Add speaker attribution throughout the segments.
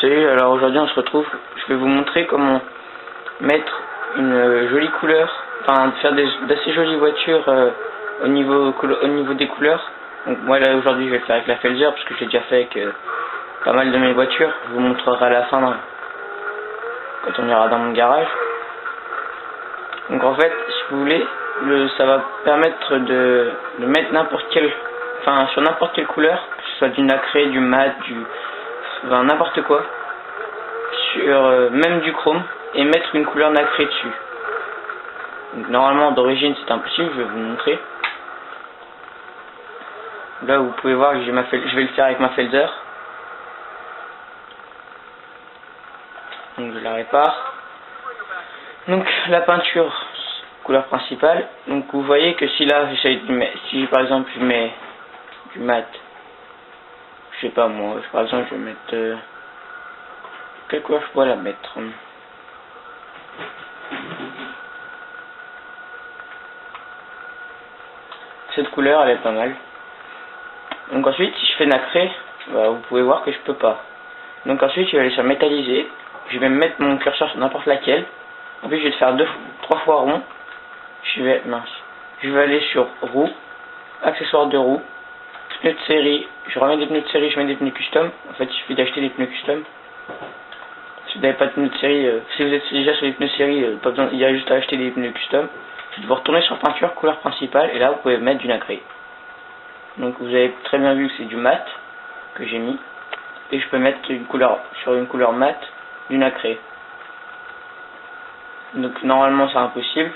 Speaker 1: Salut, alors aujourd'hui on se retrouve, je vais vous montrer comment mettre une jolie couleur, enfin faire d'assez jolies voitures au niveau des couleurs. Donc moi là aujourd'hui je vais le faire avec la Felzer parce que j'ai déjà fait avec pas mal de mes voitures, je vous montrerai à la fin quand on ira dans mon garage. Donc en fait si vous voulez, ça va permettre de mettre sur n'importe quelle couleur, que ce soit du nacré, du mat, enfin n'importe quoi, sur même du chrome, et mettre une couleur nacrée dessus. Donc, normalement d'origine c'est impossible, je vais vous montrer. Là vous pouvez voir que je vais le faire avec ma Felzer. Donc je la répare. Donc la peinture, couleur principale. Donc vous voyez que si là si par exemple je mets du mat, je sais pas moi, par exemple je vais mettre quelle couleur je pourrais la mettre. Cette couleur elle est pas mal. Donc ensuite si je fais nacré, bah, vous pouvez voir que je peux pas. Donc ensuite je vais aller sur métalliser, je vais mettre mon curseur sur n'importe laquelle. Ensuite je vais le faire 3 fois rond. Je vais aller sur roue, accessoires de roue, pneus de série, je remets des pneus de série, je mets des pneus custom. En fait il suffit d'acheter des pneus custom. Si vous n'avez pas de pneus de série, si vous êtes déjà sur les pneus de série, pas besoin, il y a juste à acheter des pneus custom. Vous retournez sur peinture, couleur principale, et là vous pouvez mettre du nacré. Donc vous avez très bien vu que c'est du mat que j'ai mis, et je peux mettre une couleur mat du nacré. Donc normalement c'est impossible.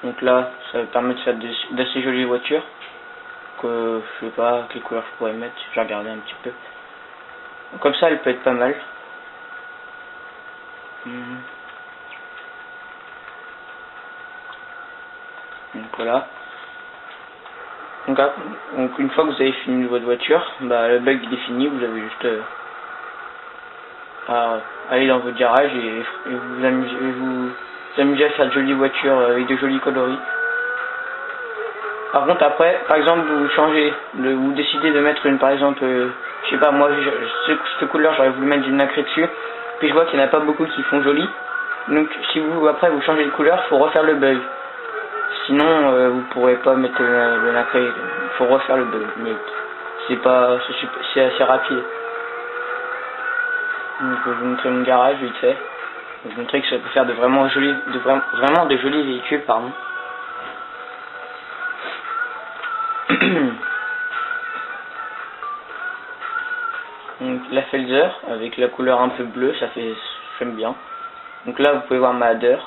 Speaker 1: Donc là ça me permet de faire d'assez jolies voitures. Que je sais pas quelle couleur je pourrais mettre, je vais regarder un petit peu. Donc, comme ça elle peut être pas mal. Donc voilà. Donc une fois que vous avez fini votre voiture, bah, le bug il est fini, vous avez juste à aller dans votre garage et vous amuser à faire de jolies voitures avec de jolis coloris. Par contre après, par exemple vous décidez de mettre par exemple, je sais pas moi, cette couleur j'aurais voulu mettre du nacré dessus, puis je vois qu'il n'y en a pas beaucoup qui font joli. Donc si après vous changez de couleur, il faut refaire le bug. Sinon vous pourrez pas mettre le nacré, il faut refaire le bug, mais c'est assez rapide. Donc je vais vous montrer mon garage vite fait. Je vais vous montrer que ça peut faire vraiment de jolis véhicules, pardon. Donc la Felzer avec la couleur un peu bleue, j'aime bien. Donc là vous pouvez voir ma Hader,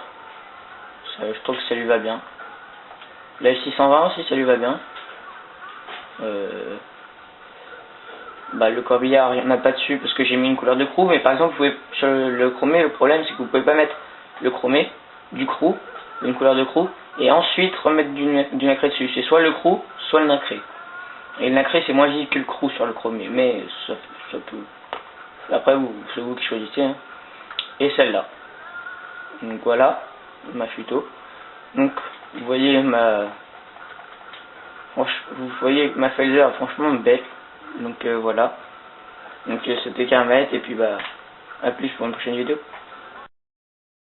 Speaker 1: je trouve que ça lui va bien. La 620 aussi ça lui va bien. Bah, le corbillard il n'y en a pas dessus parce que j'ai mis une couleur de crew, mais par exemple sur le chromé, le problème c'est que vous pouvez pas mettre le chromé du crew, une couleur de crew, et ensuite remettre du nacré dessus. C'est soit le crew soit le nacré, et le nacré c'est moins vite que le crew sur le chromé, mais ça peut, après c'est vous qui choisissez, hein. Et celle-là, donc voilà ma photo. Donc vous voyez ma Felzer franchement belle. Donc voilà, donc c'était qu'un mètre, et puis bah à plus pour une prochaine vidéo.